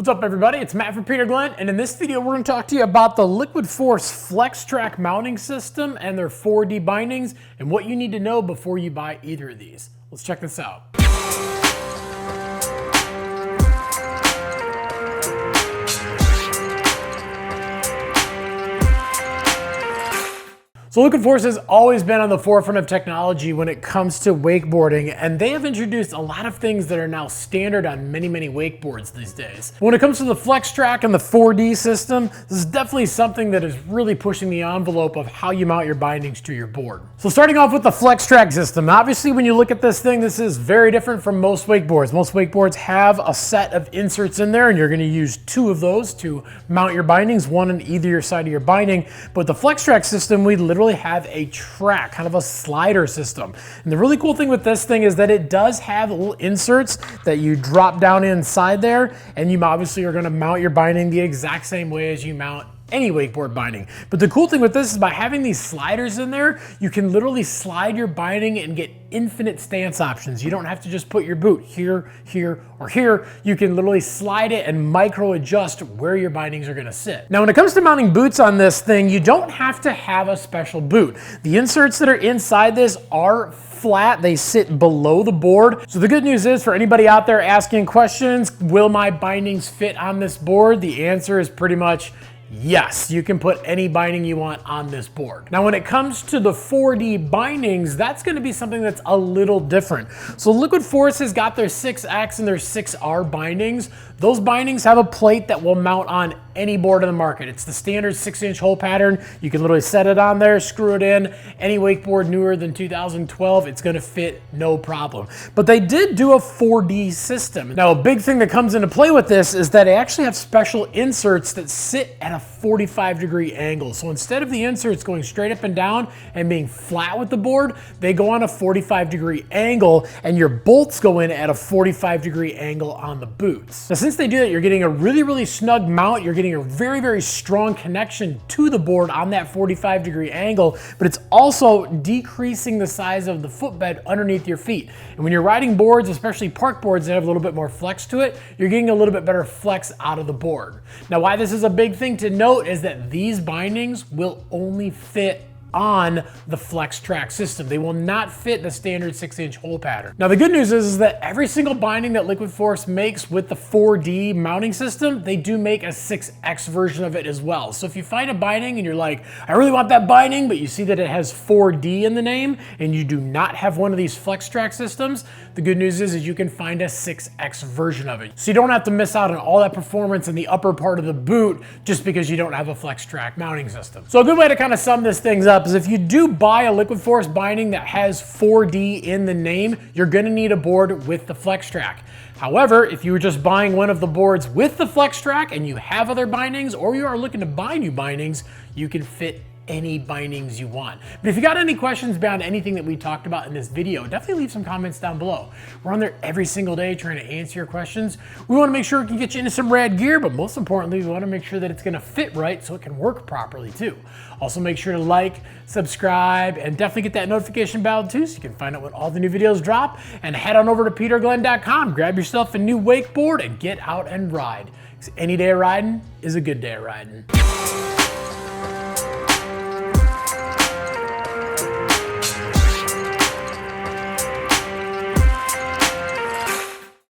What's up everybody, it's Matt from Peter Glenn, and in this video we're going to talk to you about the Liquid Force FlexTrack mounting system and their 4D bindings and what you need to know before you buy either of these. Let's check this out. So Liquid Force has always been on the forefront of technology when it comes to wakeboarding, and they have introduced a lot of things that are now standard on many wakeboards these days. When it comes to the FlexTrack and the 4D system, this is definitely something that is really pushing the envelope of how you mount your bindings to your board. So starting off with the FlexTrack system, obviously when you look at this thing, this is very different from most wakeboards. Most wakeboards have a set of inserts in there, and you're going to use two of those to mount your bindings, one on either your side of your binding. But the FlexTrack system, we literally have a track, kind of a slider system. And the really cool thing with this thing is that it does have little inserts that you drop down inside there, and you obviously are going to mount your binding the exact same way as you mount any wakeboard binding. But the cool thing with this is by having these sliders in there, you can literally slide your binding and get infinite stance options. You don't have to just put your boot here, here, or here. You can literally slide it and micro adjust where your bindings are gonna sit. Now, when it comes to mounting boots on this thing, you don't have to have a special boot. The inserts that are inside this are flat, they sit below the board. So the good news is for anybody out there asking questions, will my bindings fit on this board? The answer is pretty much yes, you can put any binding you want on this board. Now, when it comes to the 4D bindings, that's gonna be something that's a little different. So Liquid Force has got their 6X and their 6R bindings. Those bindings have a plate that will mount on any board in the market. It's the standard 6-inch hole pattern. You can literally set it on there, screw it in. Any wakeboard newer than 2012, it's gonna fit no problem. But they did do a 4D system. Now, a big thing that comes into play with this is that they actually have special inserts that sit at a 45-degree angle. So instead of the inserts going straight up and down and being flat with the board, they go on a 45-degree angle, and your bolts go in at a 45-degree angle on the boots. Now, since they do that, you're getting a really snug mount. You're getting a very strong connection to the board on that 45-degree angle, but it's also decreasing the size of the footbed underneath your feet. And when you're riding boards, especially park boards that have a little bit more flex to it, you're getting a little bit better flex out of the board. Now, why this is a big thing to note is that these bindings will only fit on the FlexTrack system. They will not fit the standard 6-inch hole pattern. Now, the good news is that every single binding that Liquid Force makes with the 4D mounting system, they do make a 6X version of it as well. So if you find a binding and you're like, I really want that binding, but you see that it has 4D in the name and you do not have one of these FlexTrack systems, the good news is you can find a 6X version of it. So you don't have to miss out on all that performance in the upper part of the boot just because you don't have a FlexTrack mounting system. So a good way to kind of sum this thing up is if you do buy a Liquid Force binding that has 4D in the name, you're gonna need a board with the FlexTrack. However, if you were just buying one of the boards with the FlexTrack and you have other bindings, or you are looking to buy new bindings, you can fit any bindings you want. But if you got any questions beyond anything that we talked about in this video, definitely leave some comments down below. We're on there every single day trying to answer your questions. We want to make sure we can get you into some rad gear, but most importantly, we want to make sure that it's going to fit right so it can work properly too. Also, make sure to like, subscribe, and definitely get that notification bell too so you can find out when all the new videos drop. And head on over to peterglenn.com, grab yourself a new wakeboard, and get out and ride. Because any day of riding is a good day of riding.